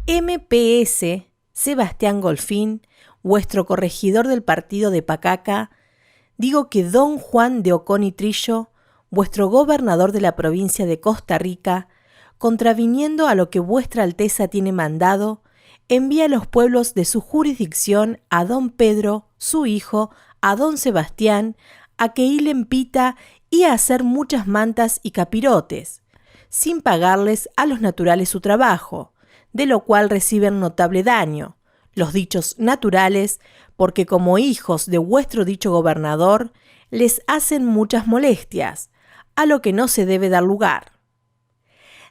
MPS, Sebastián Golfín, vuestro corregidor del partido de Pacaca, digo que don Juan de Ocón y Trillo, vuestro gobernador de la provincia de Costa Rica, contraviniendo a lo que vuestra Alteza tiene mandado, envía a los pueblos de su jurisdicción a don Pedro, su hijo, a don Sebastián, a que hilen pita y a hacer muchas mantas y capirotes, sin pagarles a los naturales su trabajo, de lo cual reciben notable daño, los dichos naturales, porque como hijos de vuestro dicho gobernador, les hacen muchas molestias, a lo que no se debe dar lugar.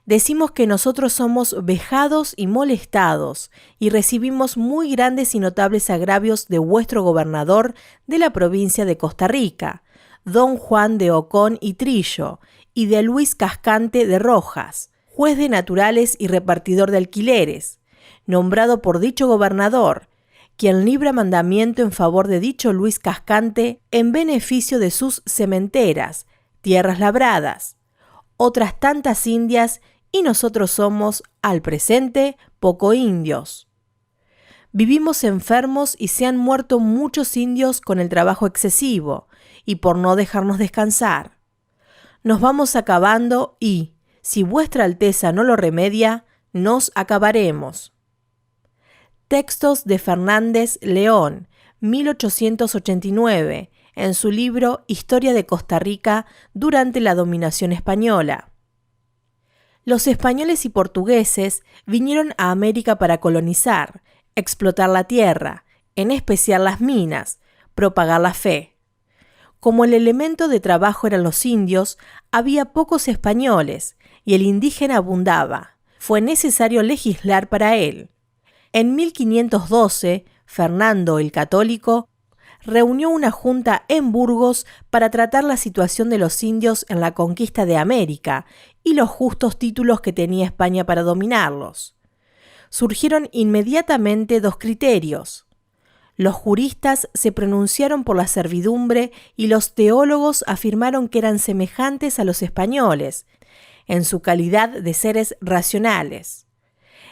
Decimos que nosotros somos vejados y molestados, y recibimos muy grandes y notables agravios de vuestro gobernador de la provincia de Costa Rica, don Juan de Ocón y Trillo, y de Luis Cascante de Rojas, juez de naturales y repartidor de alquileres, nombrado por dicho gobernador, quien libra mandamiento en favor de dicho Luis Cascante en beneficio de sus sementeras, tierras labradas, otras tantas indias, y nosotros somos, al presente, poco indios. Vivimos enfermos y se han muerto muchos indios con el trabajo excesivo, y por no dejarnos descansar. Nos vamos acabando y, si vuestra Alteza no lo remedia, nos acabaremos. Textos de Fernández León, 1889, en su libro Historia de Costa Rica durante la dominación española. Los españoles y portugueses vinieron a América para colonizar, explotar la tierra, en especial las minas, propagar la fe. Como el elemento de trabajo eran los indios, había pocos españoles, y el indígena abundaba. Fue necesario legislar para él. En 1512, Fernando el Católico reunió una junta en Burgos para tratar la situación de los indios en la conquista de América y los justos títulos que tenía España para dominarlos. Surgieron inmediatamente dos criterios. Los juristas se pronunciaron por la servidumbre y los teólogos afirmaron que eran semejantes a los españoles, en su calidad de seres racionales.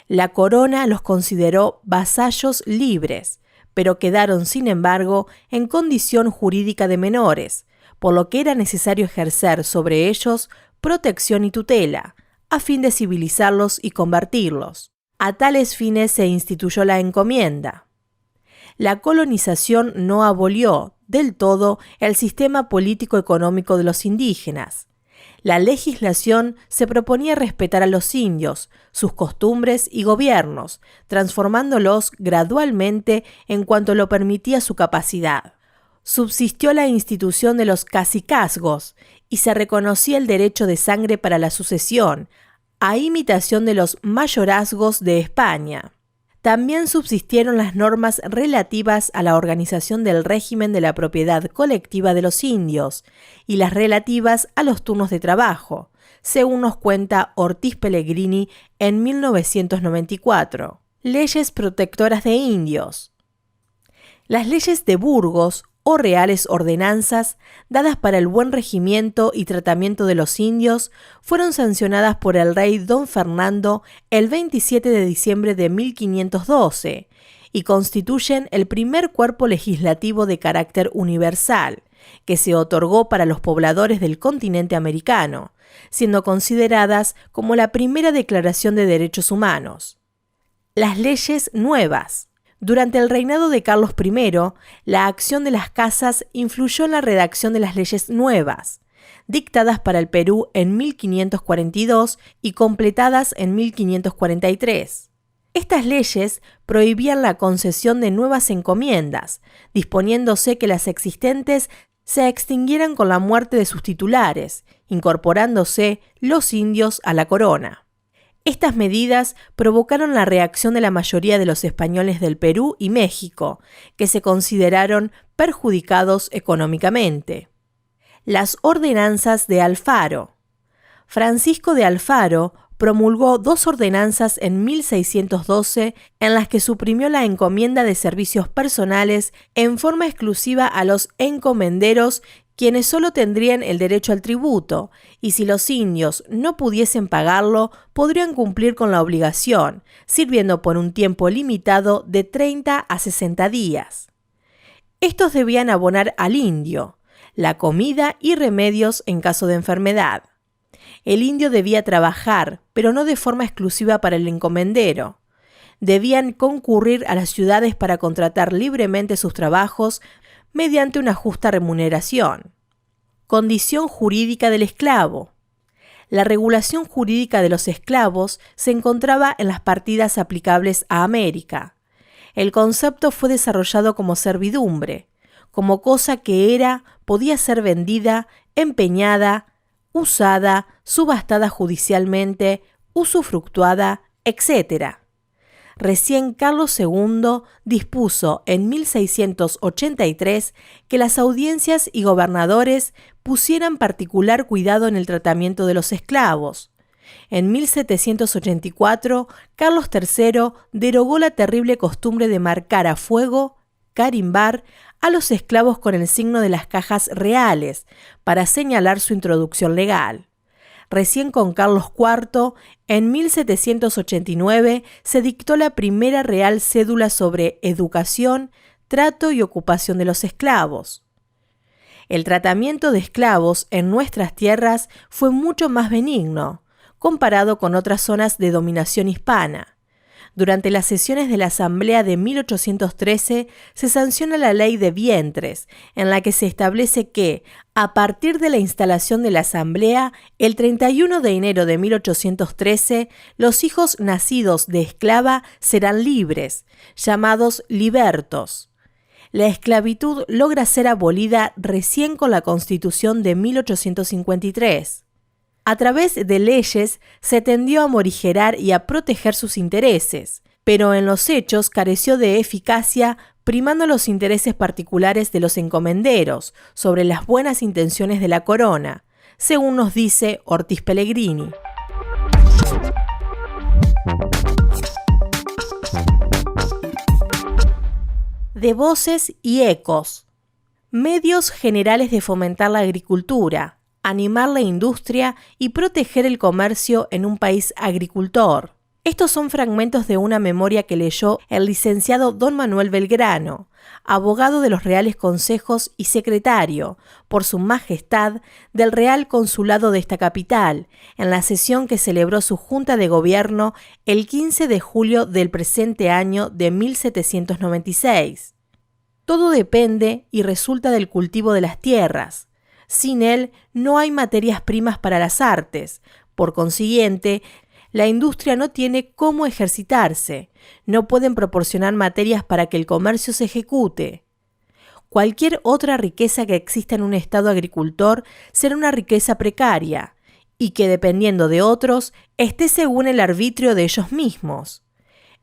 La corona los consideró vasallos libres, pero quedaron, sin embargo, en condición jurídica de menores, por lo que era necesario ejercer sobre ellos protección y tutela, a fin de civilizarlos y convertirlos. A tales fines se instituyó la encomienda. La colonización no abolió del todo el sistema político-económico de los indígenas. La legislación se proponía respetar a los indios, sus costumbres y gobiernos, transformándolos gradualmente en cuanto lo permitía su capacidad. Subsistió la institución de los cacicazgos y se reconocía el derecho de sangre para la sucesión, a imitación de los mayorazgos de España. También subsistieron las normas relativas a la organización del régimen de la propiedad colectiva de los indios y las relativas a los turnos de trabajo, según nos cuenta Ortiz Pellegrini en 1994. Leyes protectoras de indios. Las leyes de Burgos o reales ordenanzas, dadas para el buen regimiento y tratamiento de los indios, fueron sancionadas por el rey don Fernando el 27 de diciembre de 1512 y constituyen el primer cuerpo legislativo de carácter universal que se otorgó para los pobladores del continente americano, siendo consideradas como la primera declaración de derechos humanos. Las leyes nuevas. Durante el reinado de Carlos I, la acción de las casas influyó en la redacción de las leyes nuevas, dictadas para el Perú en 1542 y completadas en 1543. Estas leyes prohibían la concesión de nuevas encomiendas, disponiéndose que las existentes se extinguieran con la muerte de sus titulares, incorporándose los indios a la corona. Estas medidas provocaron la reacción de la mayoría de los españoles del Perú y México, que se consideraron perjudicados económicamente. Las ordenanzas de Alfaro. Francisco de Alfaro promulgó dos ordenanzas en 1612 en las que suprimió la encomienda de servicios personales en forma exclusiva a los encomenderos quienes solo tendrían el derecho al tributo, y si los indios no pudiesen pagarlo, podrían cumplir con la obligación, sirviendo por un tiempo limitado de 30 a 60 días. Estos debían abonar al indio la comida y remedios en caso de enfermedad. El indio debía trabajar, pero no de forma exclusiva para el encomendero. Debían concurrir a las ciudades para contratar libremente sus trabajos mediante una justa remuneración. Condición jurídica del esclavo. La regulación jurídica de los esclavos se encontraba en las partidas aplicables a América. El concepto fue desarrollado como servidumbre, como cosa que podía ser vendida, empeñada, usada, subastada judicialmente, usufructuada, etc. Recién Carlos II dispuso en 1683 que las audiencias y gobernadores pusieran particular cuidado en el tratamiento de los esclavos. En 1784, Carlos III derogó la terrible costumbre de marcar a fuego, carimbar, a los esclavos con el signo de las cajas reales, para señalar su introducción legal. Recién con Carlos IV, en 1789, se dictó la primera real cédula sobre educación, trato y ocupación de los esclavos. El tratamiento de esclavos en nuestras tierras fue mucho más benigno, comparado con otras zonas de dominación hispana. Durante las sesiones de la Asamblea de 1813 se sanciona la Ley de Vientres, en la que se establece que, a partir de la instalación de la Asamblea, el 31 de enero de 1813, los hijos nacidos de esclava serán libres, llamados libertos. La esclavitud logra ser abolida recién con la Constitución de 1853. A través de leyes se tendió a morigerar y a proteger sus intereses, pero en los hechos careció de eficacia, primando los intereses particulares de los encomenderos sobre las buenas intenciones de la corona, según nos dice Ortiz Pellegrini. De voces y ecos. Medios generales de fomentar la agricultura, animar la industria y proteger el comercio en un país agricultor. Estos son fragmentos de una memoria que leyó el licenciado don Manuel Belgrano, abogado de los Reales Consejos y secretario, por su majestad, del Real Consulado de esta capital, en la sesión que celebró su Junta de Gobierno el 15 de julio del presente año de 1796. Todo depende y resulta del cultivo de las tierras. Sin él no hay materias primas para las artes. Por consiguiente, la industria no tiene cómo ejercitarse. No pueden proporcionar materias para que el comercio se ejecute. Cualquier otra riqueza que exista en un estado agricultor será una riqueza precaria y que, dependiendo de otros, esté según el arbitrio de ellos mismos.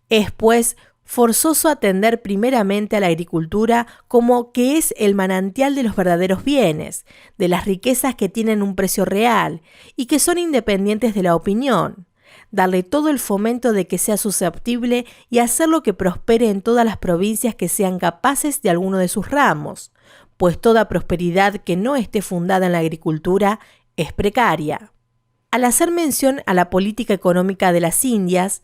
Es, pues, forzoso atender primeramente a la agricultura como que es el manantial de los verdaderos bienes, de las riquezas que tienen un precio real y que son independientes de la opinión, darle todo el fomento de que sea susceptible y hacerlo que prospere en todas las provincias que sean capaces de alguno de sus ramos, pues toda prosperidad que no esté fundada en la agricultura es precaria. Al hacer mención a la política económica de las Indias,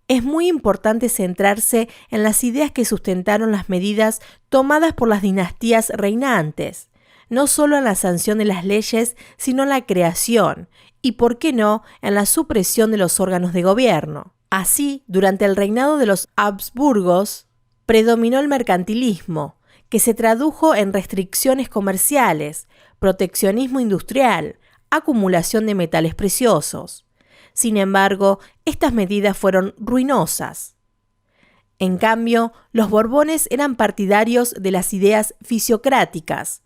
es muy importante centrarse en las ideas que sustentaron las medidas tomadas por las dinastías reinantes, no solo en la sanción de las leyes, sino en la creación y, por qué no, en la supresión de los órganos de gobierno. Así, durante el reinado de los Habsburgos, predominó el mercantilismo, que se tradujo en restricciones comerciales, proteccionismo industrial, acumulación de metales preciosos. Sin embargo, estas medidas fueron ruinosas. En cambio, los Borbones eran partidarios de las ideas fisiocráticas.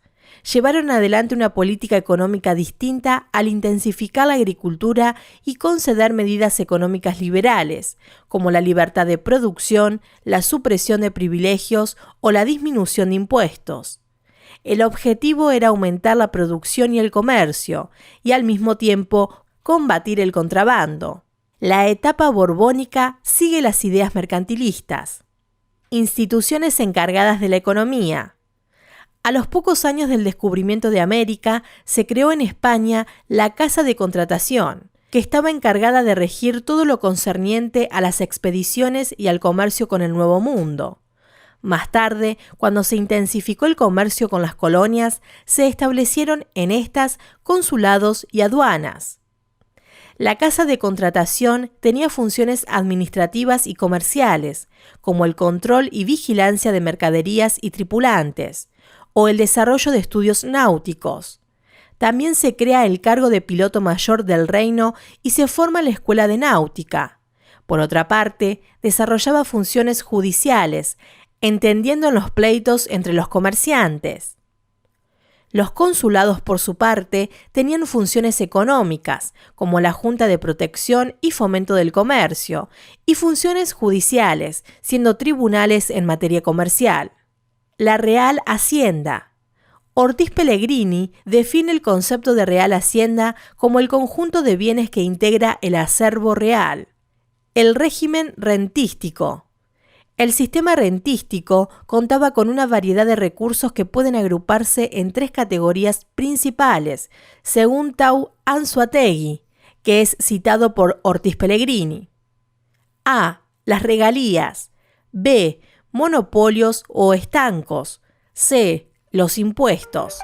Llevaron adelante una política económica distinta al intensificar la agricultura y conceder medidas económicas liberales, como la libertad de producción, la supresión de privilegios o la disminución de impuestos. El objetivo era aumentar la producción y el comercio, y al mismo tiempo combatir el contrabando. La etapa borbónica sigue las ideas mercantilistas. Instituciones encargadas de la economía. A los pocos años del descubrimiento de América, se creó en España la Casa de Contratación, que estaba encargada de regir todo lo concerniente a las expediciones y al comercio con el Nuevo Mundo. Más tarde, cuando se intensificó el comercio con las colonias, se establecieron en estas consulados y aduanas. La Casa de Contratación tenía funciones administrativas y comerciales, como el control y vigilancia de mercaderías y tripulantes, o el desarrollo de estudios náuticos. También se crea el cargo de piloto mayor del reino y se forma la Escuela de Náutica. Por otra parte, desarrollaba funciones judiciales, entendiendo en los pleitos entre los comerciantes. Los consulados, por su parte, tenían funciones económicas, como la Junta de Protección y Fomento del Comercio, y funciones judiciales, siendo tribunales en materia comercial. La Real Hacienda. Ortiz Pellegrini define el concepto de Real Hacienda como el conjunto de bienes que integra el acervo real. El régimen rentístico. El sistema rentístico contaba con una variedad de recursos que pueden agruparse en tres categorías principales, según Tau Anzoátegui, que es citado por Ortiz Pellegrini. A. Las regalías. B. Monopolios o estancos. C. Los impuestos.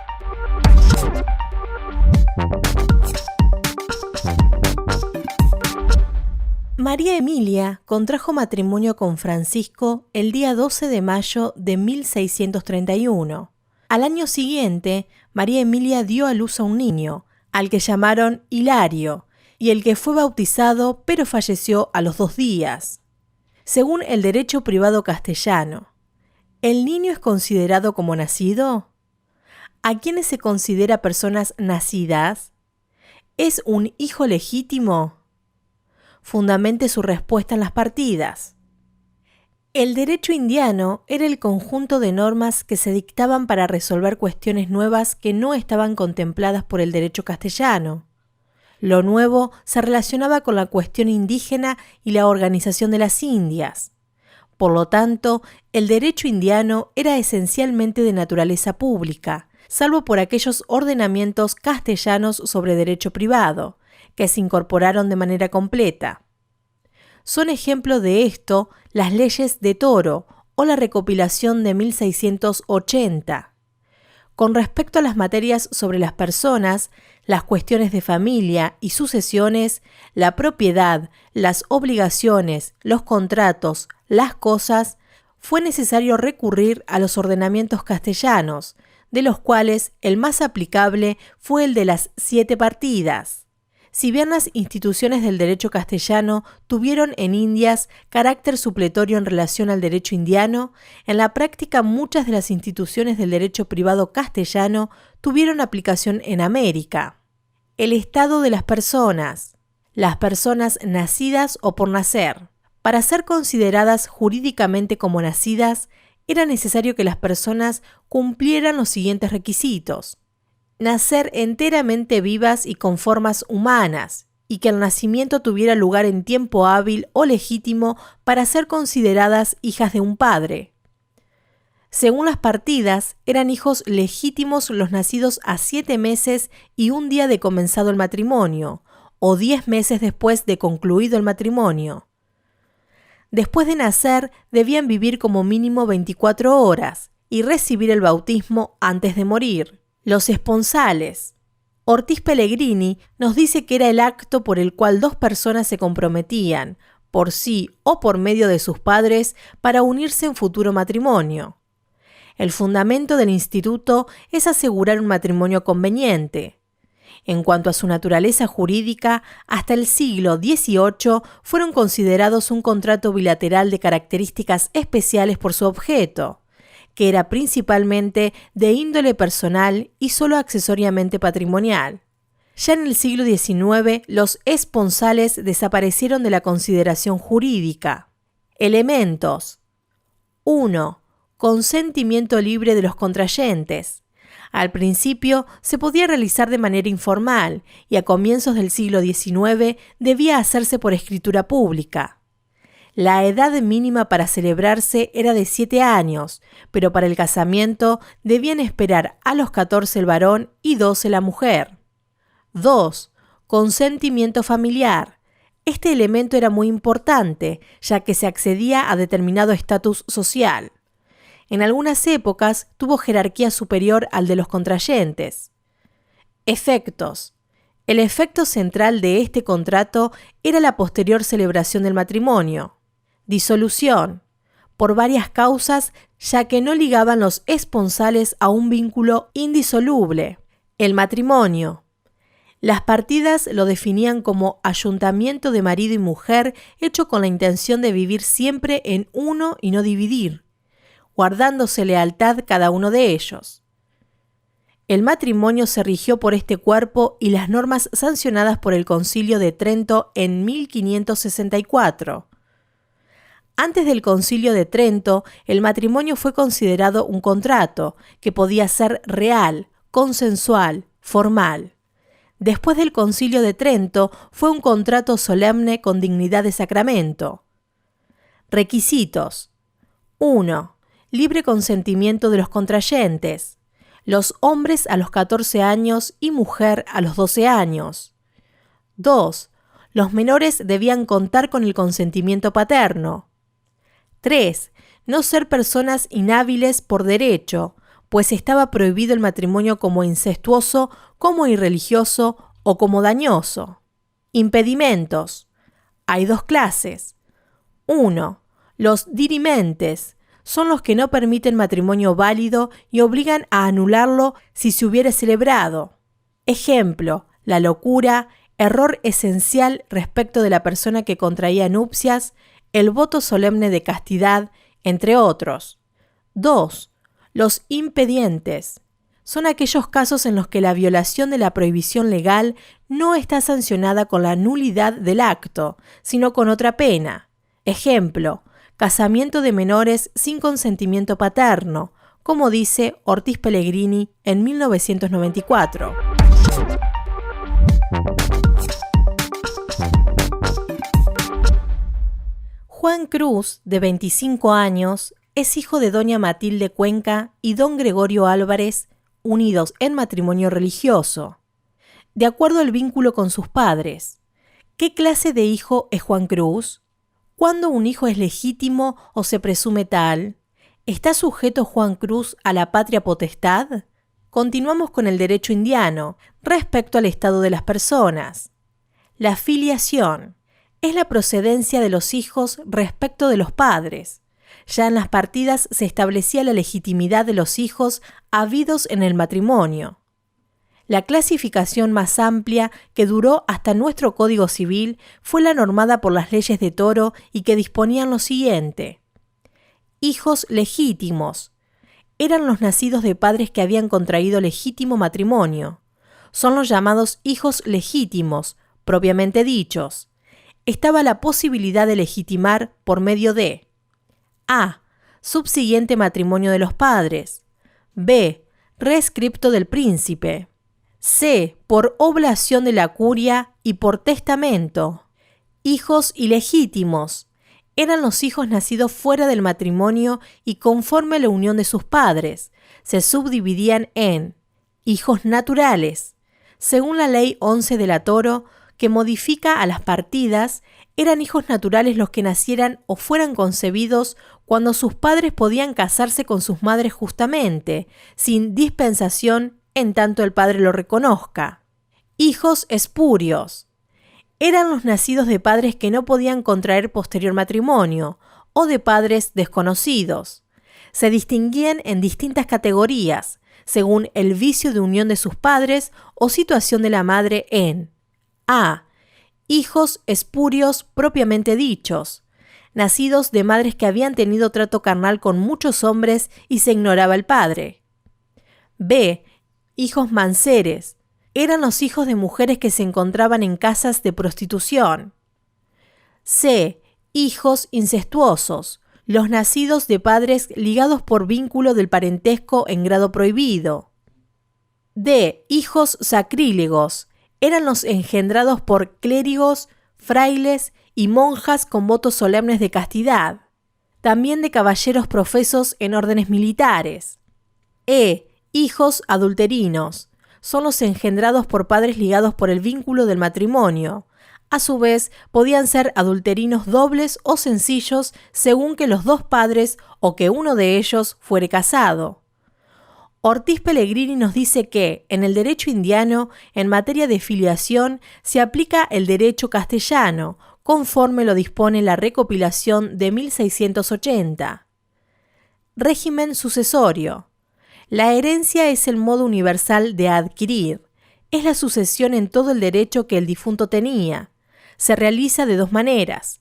María Emilia contrajo matrimonio con Francisco el día 12 de mayo de 1631. Al año siguiente, María Emilia dio a luz a un niño, al que llamaron Hilario, y el que fue bautizado pero falleció a los 2 días. Según el derecho privado castellano, ¿el niño es considerado como nacido? ¿A quiénes se considera personas nacidas? ¿Es un hijo legítimo? Fundamente su respuesta en las partidas. El derecho indiano era el conjunto de normas que se dictaban para resolver cuestiones nuevas que no estaban contempladas por el derecho castellano. Lo nuevo se relacionaba con la cuestión indígena y la organización de las Indias. Por lo tanto, el derecho indiano era esencialmente de naturaleza pública, salvo por aquellos ordenamientos castellanos sobre derecho privado, que se incorporaron de manera completa. Son ejemplo de esto las leyes de Toro o la recopilación de 1680. Con respecto a las materias sobre las personas, las cuestiones de familia y sucesiones, la propiedad, las obligaciones, los contratos, las cosas, fue necesario recurrir a los ordenamientos castellanos, de los cuales el más aplicable fue el de las 7 partidas. Si bien las instituciones del derecho castellano tuvieron en Indias carácter supletorio en relación al derecho indiano, en la práctica muchas de las instituciones del derecho privado castellano tuvieron aplicación en América. El estado de las personas nacidas o por nacer. Para ser consideradas jurídicamente como nacidas, era necesario que las personas cumplieran los siguientes requisitos: nacer enteramente vivas y con formas humanas, y que el nacimiento tuviera lugar en tiempo hábil o legítimo para ser consideradas hijas de un padre. Según las partidas, eran hijos legítimos los nacidos a 7 meses y 1 día de comenzado el matrimonio, o 10 meses después de concluido el matrimonio. Después de nacer, debían vivir como mínimo 24 horas y recibir el bautismo antes de morir. Los esponsales. Ortiz Pellegrini nos dice que era el acto por el cual 2 personas se comprometían, por sí o por medio de sus padres, para unirse en futuro matrimonio. El fundamento del instituto es asegurar un matrimonio conveniente. En cuanto a su naturaleza jurídica, hasta el siglo XVIII fueron considerados un contrato bilateral de características especiales por su objeto, que era principalmente de índole personal y solo accesoriamente patrimonial. Ya en el siglo XIX, los esponsales desaparecieron de la consideración jurídica. Elementos. 1. Consentimiento libre de los contrayentes. Al principio se podía realizar de manera informal y a comienzos del siglo XIX debía hacerse por escritura pública. La edad mínima para celebrarse era de 7 años, pero para el casamiento debían esperar a los 14 el varón y 12 la mujer. 2. Consentimiento familiar. Este elemento era muy importante, ya que se accedía a determinado estatus social. En algunas épocas tuvo jerarquía superior al de los contrayentes. Efectos. El efecto central de este contrato era la posterior celebración del matrimonio. Disolución. Por varias causas, ya que no ligaban los esponsales a un vínculo indisoluble. El matrimonio. Las partidas lo definían como ayuntamiento de marido y mujer hecho con la intención de vivir siempre en uno y no dividir, guardándose lealtad cada uno de ellos. El matrimonio se rigió por este cuerpo y las normas sancionadas por el Concilio de Trento en 1564. Antes del Concilio de Trento, el matrimonio fue considerado un contrato que podía ser real, consensual, formal. Después del Concilio de Trento, fue un contrato solemne con dignidad de sacramento. Requisitos. 1. Libre consentimiento de los contrayentes. Los hombres a los 14 años y mujer a los 12 años. 2. Los menores debían contar con el consentimiento paterno. 3. No ser personas inhábiles por derecho, pues estaba prohibido el matrimonio como incestuoso, como irreligioso o como dañoso. Impedimentos. Hay 2 clases. 1. Los dirimentes son los que no permiten matrimonio válido y obligan a anularlo si se hubiere celebrado. Ejemplo, la locura, error esencial respecto de la persona que contraía nupcias, el voto solemne de castidad, entre otros. 2. Los impedientes son aquellos casos en los que la violación de la prohibición legal no está sancionada con la nulidad del acto, sino con otra pena. Ejemplo, casamiento de menores sin consentimiento paterno, como dice Ortiz Pellegrini en 1994. Juan Cruz, de 25 años, es hijo de doña Matilde Cuenca y don Gregorio Álvarez, unidos en matrimonio religioso. De acuerdo al vínculo con sus padres, ¿qué clase de hijo es Juan Cruz? ¿Cuándo un hijo es legítimo o se presume tal? ¿Está sujeto Juan Cruz a la patria potestad? Continuamos con el derecho indiano, respecto al estado de las personas. La filiación es la procedencia de los hijos respecto de los padres. Ya en las partidas se establecía la legitimidad de los hijos habidos en el matrimonio. La clasificación más amplia, que duró hasta nuestro Código Civil, fue la normada por las leyes de Toro y que disponían lo siguiente. Hijos legítimos. Eran los nacidos de padres que habían contraído legítimo matrimonio. Son los llamados hijos legítimos, propiamente dichos. Estaba la posibilidad de legitimar por medio de A. Subsiguiente matrimonio de los padres. B. Rescripto del príncipe. C. Por oblación de la curia y por testamento. Hijos ilegítimos. Eran los hijos nacidos fuera del matrimonio y conforme a la unión de sus padres. Se subdividían en hijos naturales. Según la Ley 11 de la Toro, que modifica a las partidas, eran hijos naturales los que nacieran o fueran concebidos cuando sus padres podían casarse con sus madres justamente, sin dispensación en tanto el padre lo reconozca. Hijos espurios. Eran los nacidos de padres que no podían contraer posterior matrimonio, o de padres desconocidos. Se distinguían en distintas categorías, según el vicio de unión de sus padres o situación de la madre en A. Hijos espurios propiamente dichos, nacidos de madres que habían tenido trato carnal con muchos hombres y se ignoraba el padre. B. Hijos manseres. Eran los hijos de mujeres que se encontraban en casas de prostitución. C. Hijos incestuosos. Los nacidos de padres ligados por vínculo del parentesco en grado prohibido. D. Hijos sacrílegos. Eran los engendrados por clérigos, frailes y monjas con votos solemnes de castidad, también de caballeros profesos en órdenes militares. Hijos adulterinos, son los engendrados por padres ligados por el vínculo del matrimonio. A su vez, podían ser adulterinos dobles o sencillos según que los dos padres o que uno de ellos fuere casado. Ortiz Pellegrini nos dice que, en el derecho indiano, en materia de filiación, se aplica el derecho castellano, conforme lo dispone la recopilación de 1680. Régimen sucesorio. La herencia es el modo universal de adquirir. Es la sucesión en todo el derecho que el difunto tenía. Se realiza de dos maneras.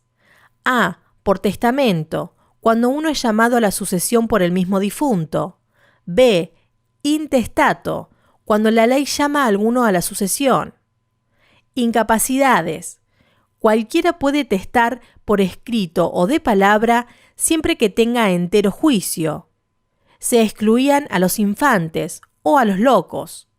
A. Por testamento, cuando uno es llamado a la sucesión por el mismo difunto. B. Intestato, cuando la ley llama a alguno a la sucesión. Incapacidades. Cualquiera puede testar por escrito o de palabra siempre que tenga entero juicio. Se excluían a los infantes o a los locos.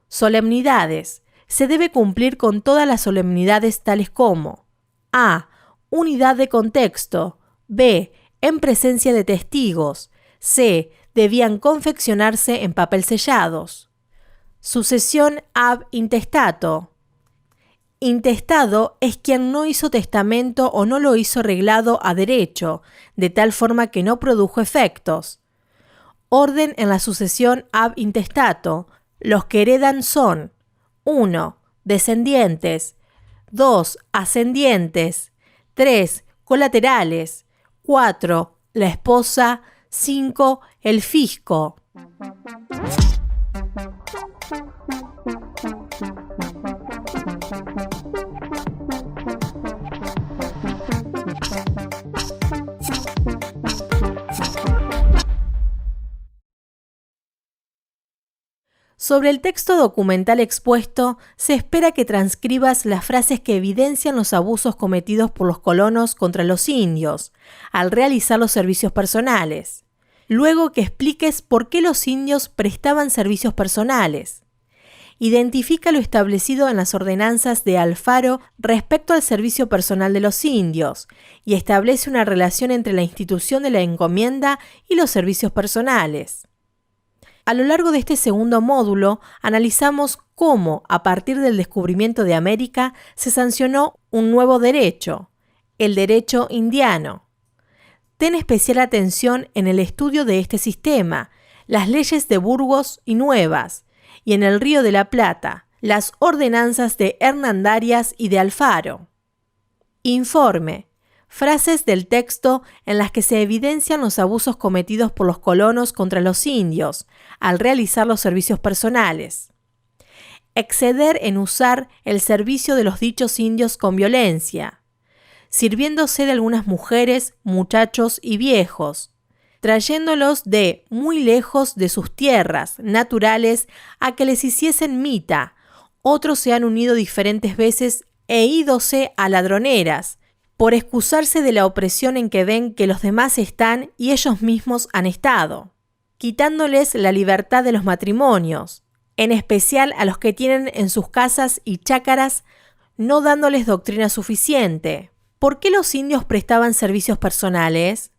Solemnidades. Se debe cumplir con todas las solemnidades tales como A. Unidad de contexto. B. En presencia de testigos. C. Debían confeccionarse en papel sellados. Sucesión ab intestato. Intestado es quien no hizo testamento o no lo hizo reglado a derecho, de tal forma que no produjo efectos. Orden en la sucesión ab intestato. Los que heredan son 1. Descendientes. 2. Ascendientes. 3. Colaterales. 4. La esposa. 5. El fisco. Sobre el texto documental expuesto, se espera que transcribas las frases que evidencian los abusos cometidos por los colonos contra los indios al realizar los servicios personales. Luego que expliques por qué los indios prestaban servicios personales. Identifica lo establecido en las ordenanzas de Alfaro respecto al servicio personal de los indios y establece una relación entre la institución de la encomienda y los servicios personales. A lo largo de este segundo módulo, analizamos cómo, a partir del descubrimiento de América, se sancionó un nuevo derecho, el derecho indiano. Ten especial atención en el estudio de este sistema, las leyes de Burgos y Nuevas, y en el Río de la Plata, las ordenanzas de Hernandarias y de Alfaro. Informe. Frases del texto en las que se evidencian los abusos cometidos por los colonos contra los indios al realizar los servicios personales. Exceder en usar el servicio de los dichos indios con violencia, sirviéndose de algunas mujeres, muchachos y viejos, trayéndolos de muy lejos de sus tierras naturales a que les hiciesen mita. Otros se han unido diferentes veces e ídose a ladroneras, por excusarse de la opresión en que ven que los demás están y ellos mismos han estado, quitándoles la libertad de los matrimonios, en especial a los que tienen en sus casas y chácaras, no dándoles doctrina suficiente. ¿Por qué los indios prestaban servicios personales?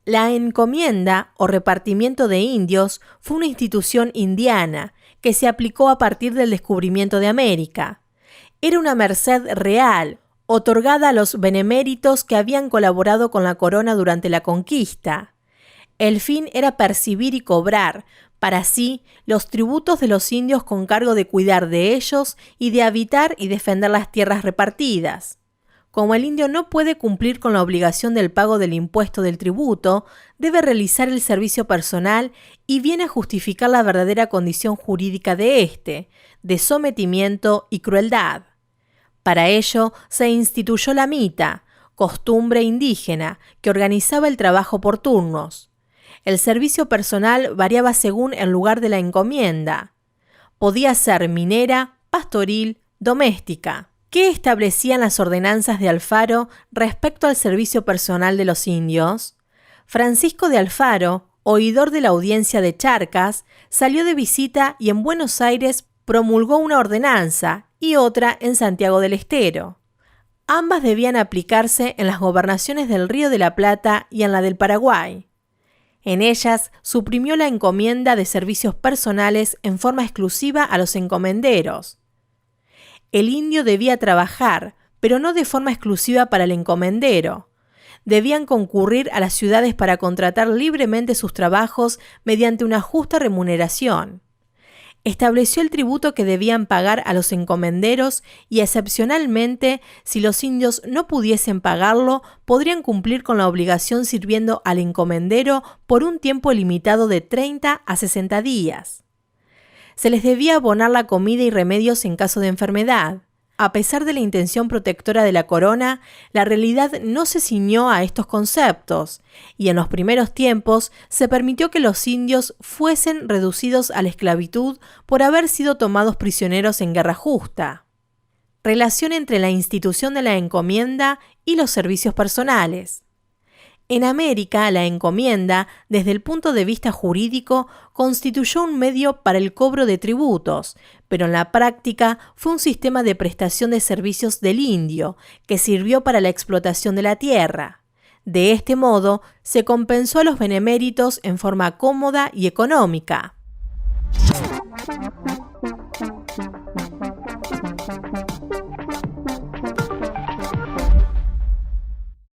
La encomienda o repartimiento de indios fue una institución indiana que se aplicó a partir del descubrimiento de América. Era una merced real, otorgada a los beneméritos que habían colaborado con la corona durante la conquista. El fin era percibir y cobrar, para sí, los tributos de los indios con cargo de cuidar de ellos y de habitar y defender las tierras repartidas. Como el indio no puede cumplir con la obligación del pago del impuesto del tributo, debe realizar el servicio personal y viene a justificar la verdadera condición jurídica de éste, de sometimiento y crueldad. Para ello se instituyó la mita, costumbre indígena, que organizaba el trabajo por turnos. El servicio personal variaba según el lugar de la encomienda. Podía ser minera, pastoril, doméstica. ¿Qué establecían las ordenanzas de Alfaro respecto al servicio personal de los indios? Francisco de Alfaro, oidor de la audiencia de Charcas, salió de visita y en Buenos Aires promulgó una ordenanza y otra en Santiago del Estero. Ambas debían aplicarse en las gobernaciones del Río de la Plata y en la del Paraguay. En ellas suprimió la encomienda de servicios personales en forma exclusiva a los encomenderos. El indio debía trabajar, pero no de forma exclusiva para el encomendero. Debían concurrir a las ciudades para contratar libremente sus trabajos mediante una justa remuneración. Estableció el tributo que debían pagar a los encomenderos y, excepcionalmente, si los indios no pudiesen pagarlo, podrían cumplir con la obligación sirviendo al encomendero por un tiempo limitado de 30 a 60 días. Se les debía abonar la comida y remedios en caso de enfermedad. A pesar de la intención protectora de la corona, la realidad no se ciñó a estos conceptos, y en los primeros tiempos se permitió que los indios fuesen reducidos a la esclavitud por haber sido tomados prisioneros en guerra justa. Relación entre la institución de la encomienda y los servicios personales. En América, la encomienda, desde el punto de vista jurídico, constituyó un medio para el cobro de tributos, pero en la práctica fue un sistema de prestación de servicios del indio, que sirvió para la explotación de la tierra. De este modo, se compensó a los beneméritos en forma cómoda y económica.